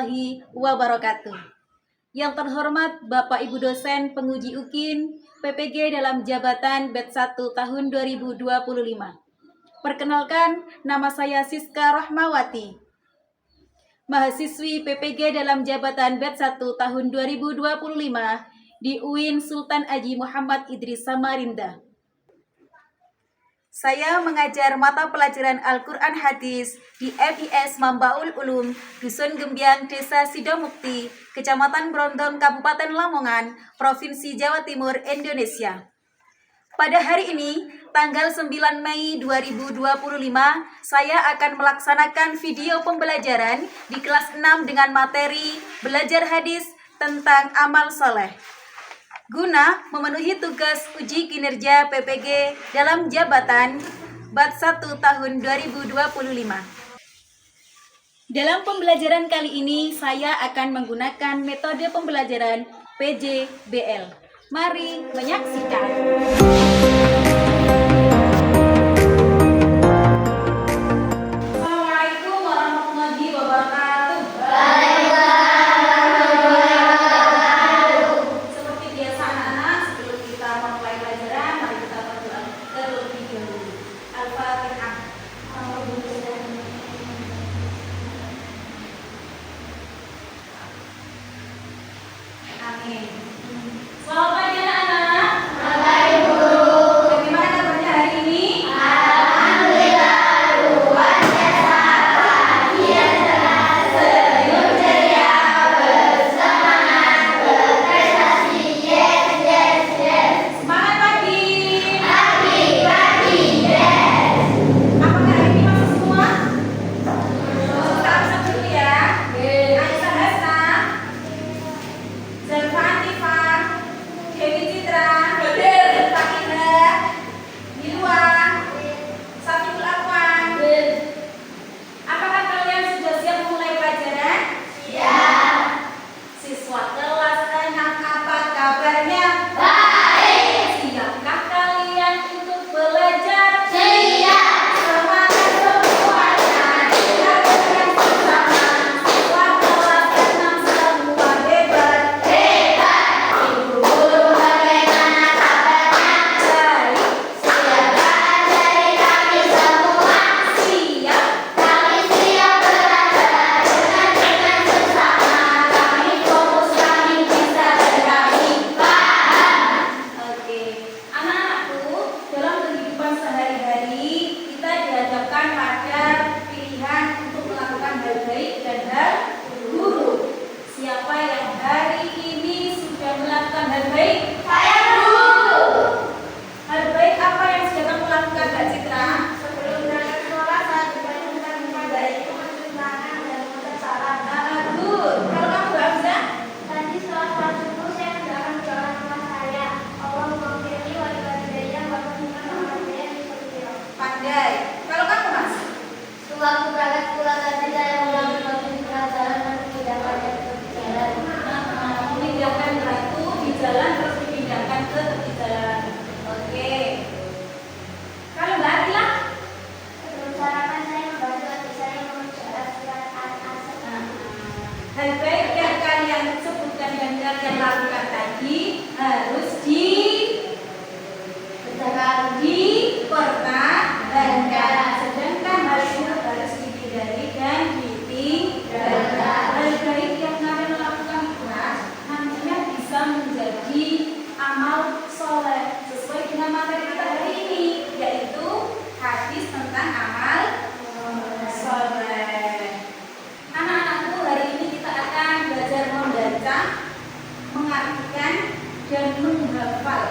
warahmatullahi wabarakatuh. Yang terhormat Bapak Ibu dosen penguji UKIN PPG dalam jabatan Batch 1 tahun 2025. Perkenalkan, nama saya Siska Rahmawati, mahasiswi PPG dalam jabatan Batch 1 tahun 2025 di UIN Sultan Haji Muhammad Idris Samarinda. Saya mengajar mata pelajaran Al-Quran Hadis di MIS Mambaul Ulum, Dusun Gembiang, Desa Sidomukti, Kecamatan Brondong, Kabupaten Lamongan, Provinsi Jawa Timur, Indonesia. Pada hari ini, tanggal 9 Mei 2025, saya akan melaksanakan video pembelajaran di kelas 6 dengan materi belajar hadis tentang amal soleh, guna memenuhi tugas uji kinerja PPG dalam jabatan Batch 1 tahun 2025. Dalam pembelajaran kali ini, saya akan menggunakan metode pembelajaran PJBL. Mari menyaksikan. Assalamualaikum warahmatullahi wabarakatuh. Seperti biasa anak-anak, sebelum kita memulai pelajaran, mari kita berdoa terlebih dahulu. Al-Fatihah. Amin. Selamat pagi anak-anak. Bagaimana kabarnya hari ini? Semangat pagi. Apakah hari ini masuk semua? Kita absen dulu ya. Aisyah Hasna, Zalfa Atifa, Dewi Citra, Fakiha, Nilwa, Safiul Afwan. Apakah kalian sudah siap memulai pelajaran? Siswa kelas 6, apa kabarnya? Siapkah kalian untuk belajar? Semangat semuanya, kita belajar bersama. Siswa kelas 6 semua hebat. Ibu guru bagaimana kabarnya? Baik. Siap? Kami siap belajar dengan bersama. Kami fokus, kami bisa dan kami paham. Oke, anak-anakku, dalam kehidupan sehari-hari kita dihadapkan pada pilihan untuk melakukan hal baik dan hal buruk. Siapa yang hari ini sudah melakukan hal baik? Hal baik apa yang sudah kamu lakukan, Kak Citra? Good. Kalau kamu Hamzah? Pandai. Kalau kamu Mas? Sewaktu berangkat pulang tadi saya mengalami suatu pelajaran dan memindahkan ke jalan. Memindahkan batu di jalan terus dipindahkan ke tepi jalan. Oke. Kalau Mbak Atila? Sebelum sarapan saya membantu adik saya mengerjakan surat Al-Asr. Hal baik yang kalian sebutkan dan kalian lakukan tadi harus dipertahankan. Sedangkan hal buruk harus dihindari dan ditinggalkan. Hal baik yang kalian lakukan itu nantinya bisa menjadi amal soleh sesuai dengan materi kita hari ini, yaitu hadis tentang amal soleh. Anak-anakku, hari ini kita akan belajar membaca, mengartikan, dan menghafal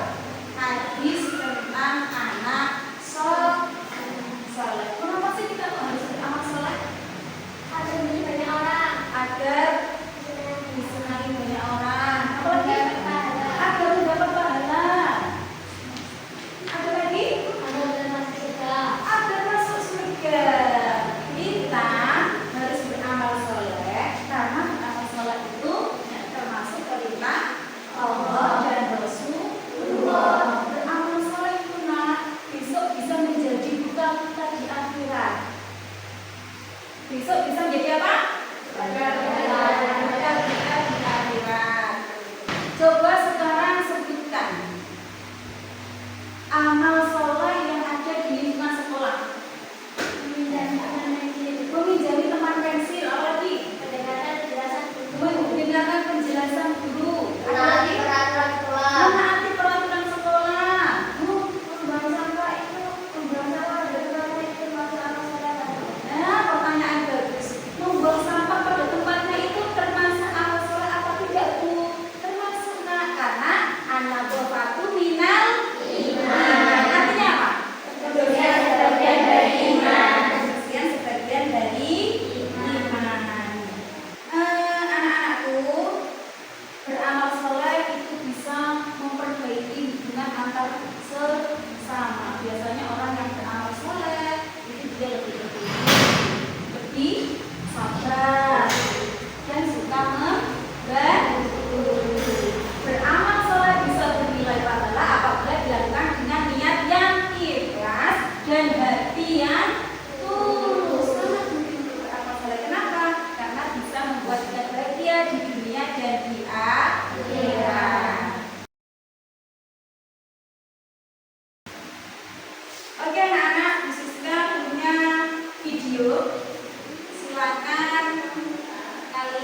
hadis tentang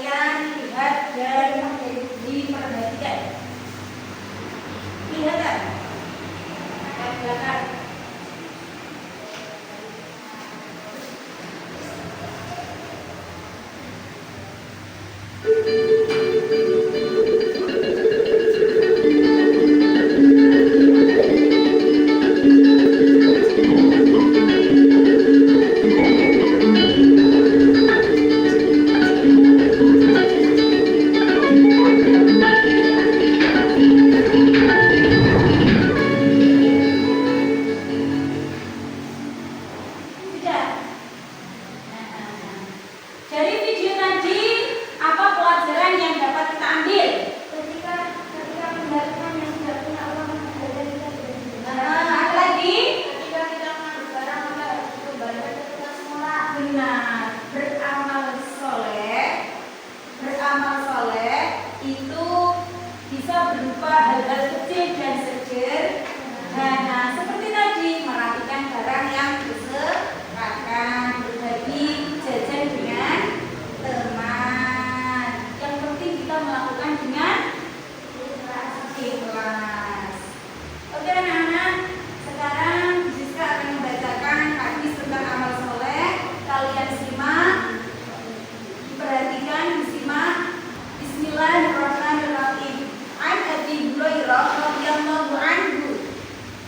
kalian lihat dan diperhatikan. Lihat kan? Ke belakang. Sudah. Dari video tadi, apa pelajaran yang dapat kita ambil? Ketika mendengarkan yang tidak punya Allah dan kita tidak Ada lagi? ketika kita mengandung barang maka harus kembalikan ke tukang semula. Benar, beramal soleh itu bisa berupa hal-hal kecil dan sederhana seperti tadi merapikan barang yang berserakan, berbagi jajan dengan teman. Yang penting kita melakukan dengan ikhlas. Oke anak-anak, sekarang Siska akan membacakan hadis tentang amal soleh. Kalian simak, perhatikan, disimak. Bismillahirrahmanirrahim. An Abi Hurairah radhiyallahu anhu,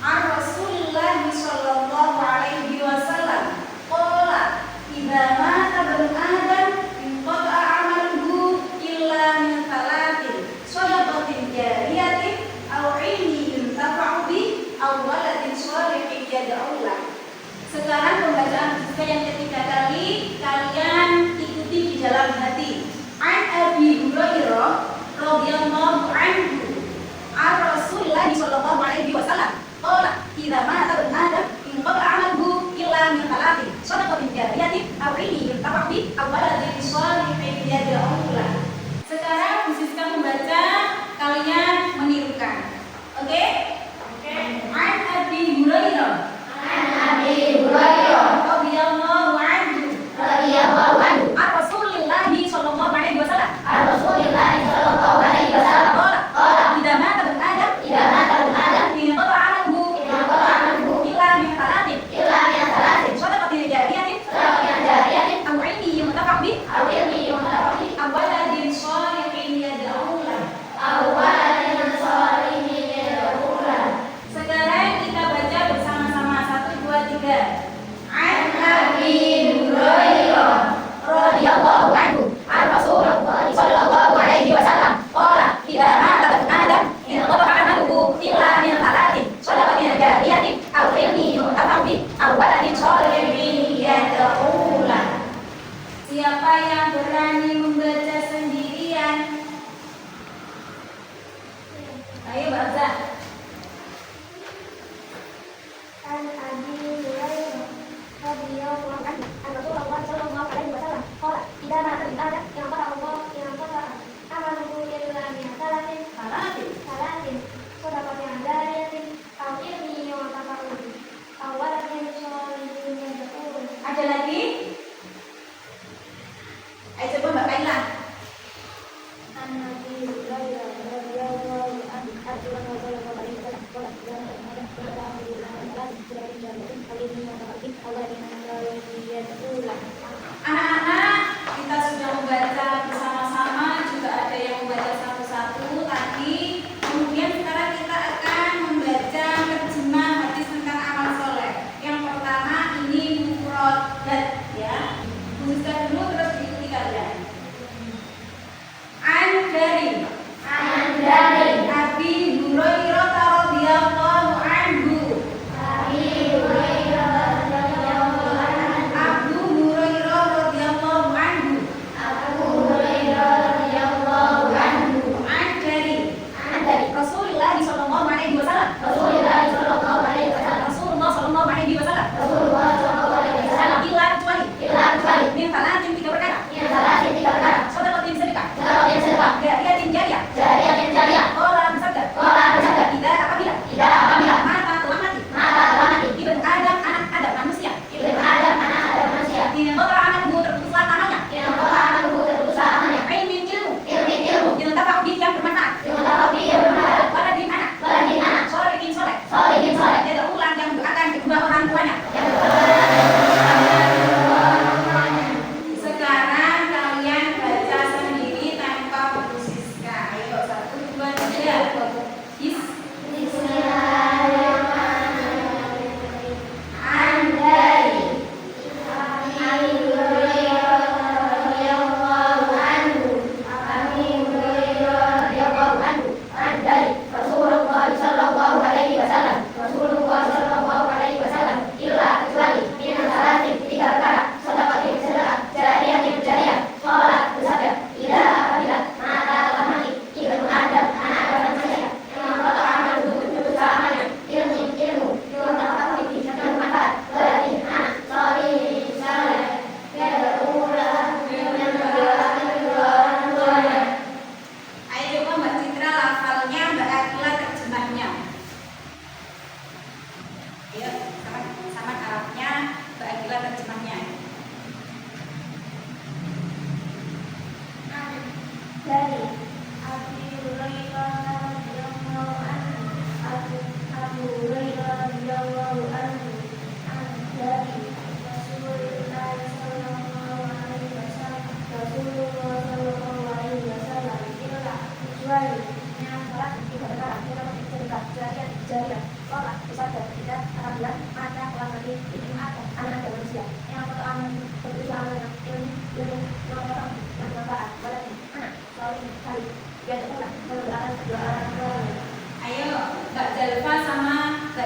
an Rasulillah sallallahu alaihi wasallam, qala idza mata ibnu adam inqata'a amaluhu illa min thalathin, shadaqatin jariyatin aw ilmin yuntafa'u bi aw waladin shalihin yad'u lahu. Sekarang pembacaan juga yang ketiga kali, kalian ikuti di dalam hati. An Abi Hurairah Dari Abi Hurairah radhiyallahu anhu, Abu Hurairah radhiyallahu anhu, dari Rasulullah sallallahu alaihi wasallam, Rasulullah sallallahu alaihi wasallam, kecuali yang salat tidak berkata dalam cerita kejadian jariah sholat bersabda tidak akan bilang ada orang mati itu ada anak manusia yang pertama berusaha menang ilmu memotong manfaat berarti anak soleh kali dia pulang mendoakan kedua orang tuanya. Ayo, Mbak Jalfa sama Mbak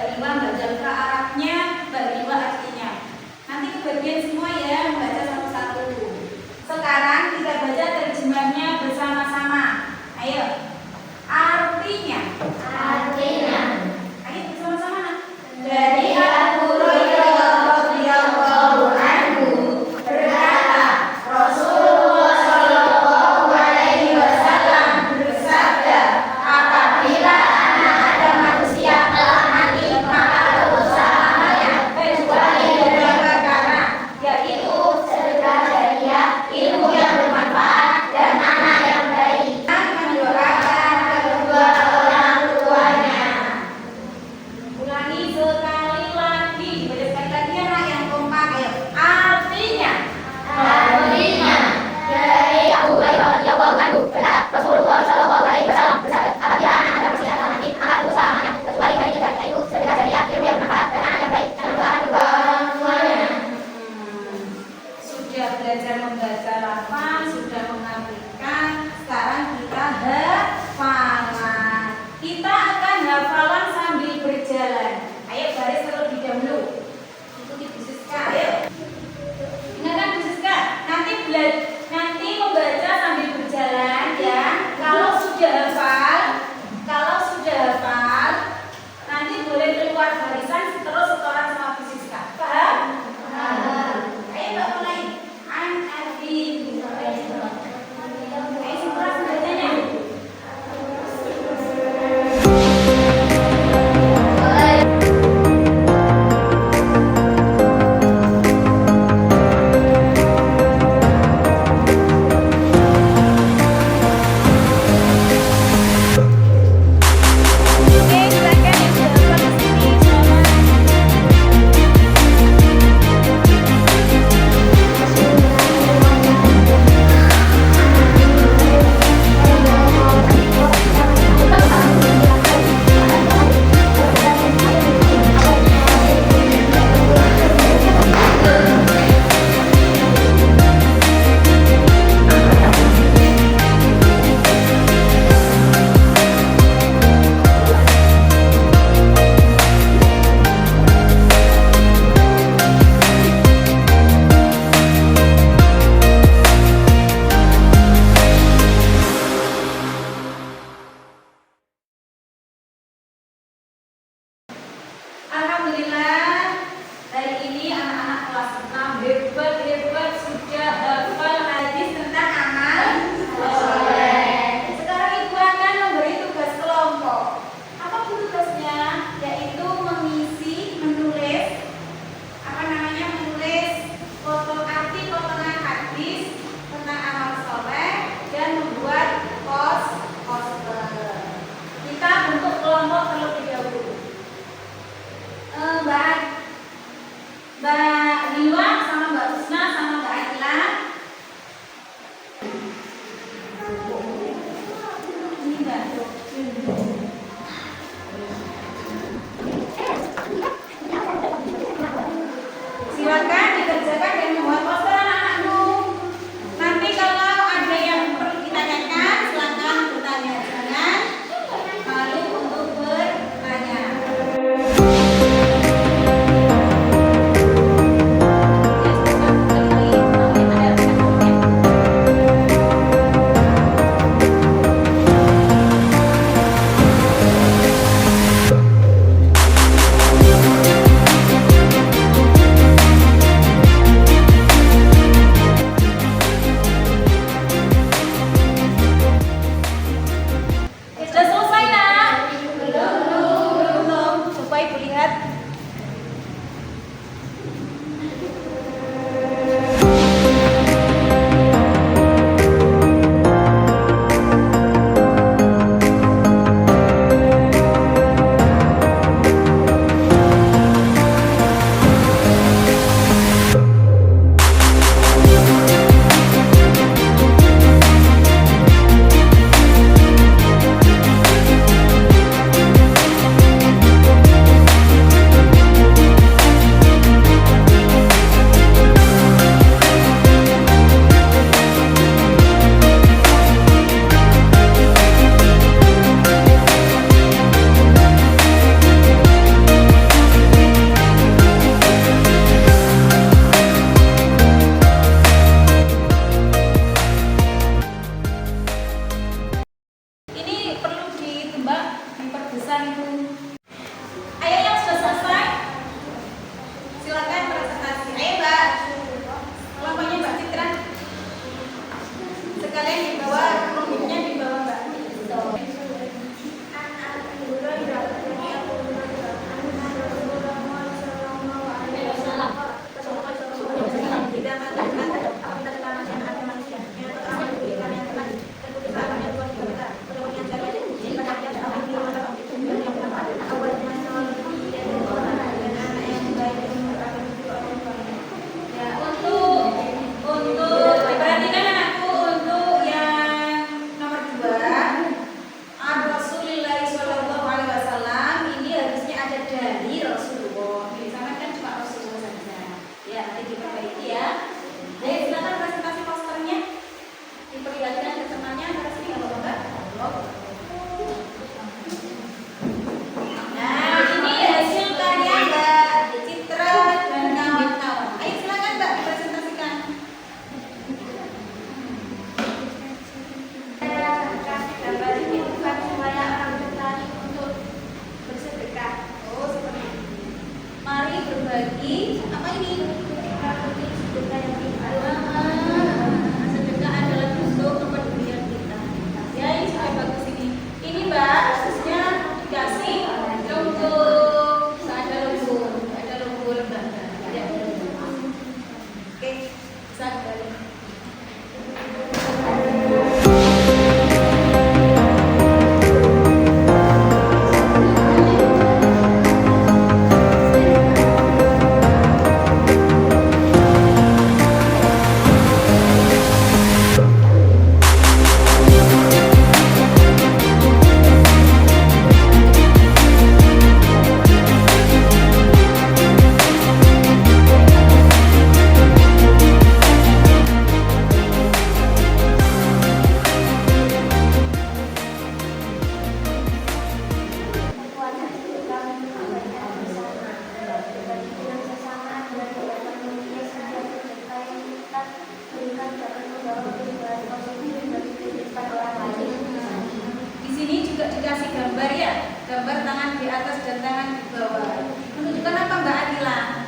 dan tangan di bawah. Menunjukkan apa Mbak Adila?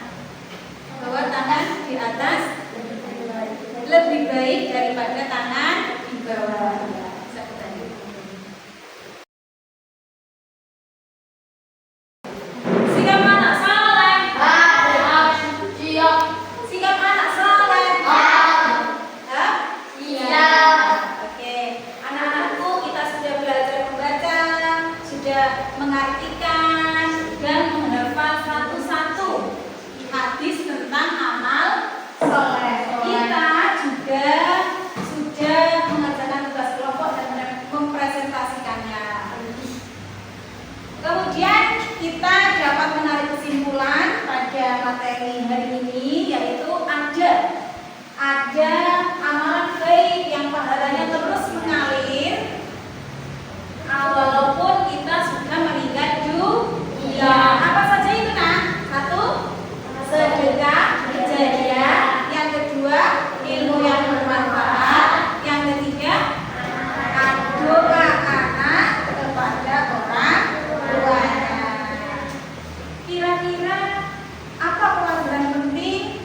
Bahwa tangan di atas lebih baik daripada tangan di bawah. Sikap anak saleh. Sikap anak saleh. Iya. Oke, anak-anakku kita sudah belajar membaca, sudah mengartikan dan menghafal satu-satu hadis tentang amal soleh. Kita juga sudah mengerjakan tugas kelompok dan mempresentasikannya. Kemudian kita dapat menarik kesimpulan pada materi hari ini, yaitu ada amalan baik yang pahalanya terus mengalir walaupun kita sudah meninggal dunia. Apa saja itu nak? Satu, sedekah jariah. Yang kedua, ilmu yang bermanfaat. Yang ketiga, doa anak kepada orang tuanya. Kira-kira apa pelajaran penting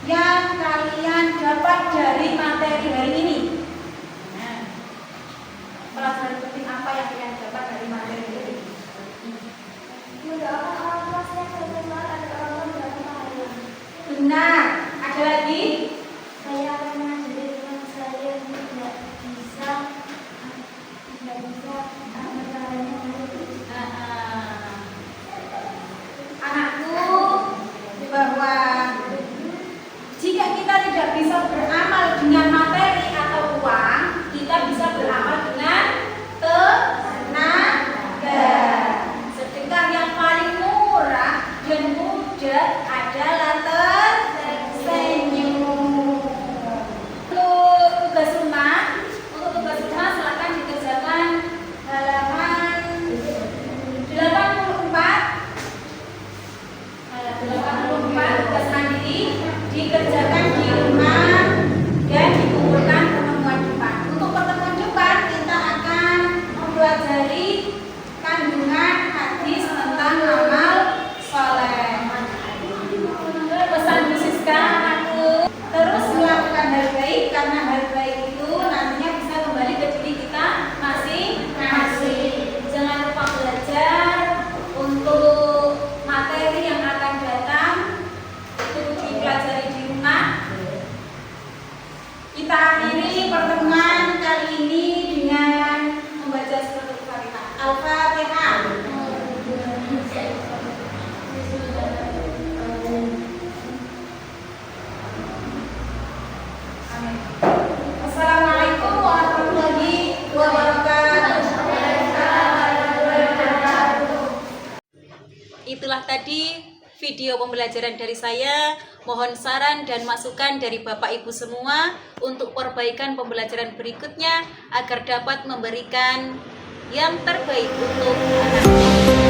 yang kalian dapat dari materi hari ini? Nah, pelajaran penting apa yang kalian dapat dari materi hari ini? Mendoakan orang tua saya sebagaimana ada orang tua dalam bahaya. Benar. Ada lagi? Saya akan mengajari teman saya yang tidak bisa caranya Anakku, bahwa jika kita tidak bisa beramal dengan materi atau uang, kita bisa beramal dengan tenaga. Sedekah yang paling murah dan mudah adalah tersenyum. Untuk tugas rumah silakan dikerjakan halaman 84 tugas mandiri dikerjakan di rumah dan dikumpulkan pertemuan depan. Untuk pertemuan depan kita akan mempelajari kandungan hadis tentang amal soleh. Pesan khususkan anakku terus melakukan hal baik, karena hal baik itu nantinya bisa kembali ke diri kita masing-masing. Jangan lupa belajar untuk materi yang akan datang itu dipelajari di rumah. Kita akhiri pertemuan kali ini dengan membaca surat Al-Fatihah. Al-Fatihah. Amin. Assalamualaikum warahmatullahi wabarakatuh. Itulah tadi video pembelajaran dari saya. Mohon saran dan masukan dari Bapak Ibu semua untuk perbaikan pembelajaran berikutnya agar dapat memberikan yang terbaik untuk anak.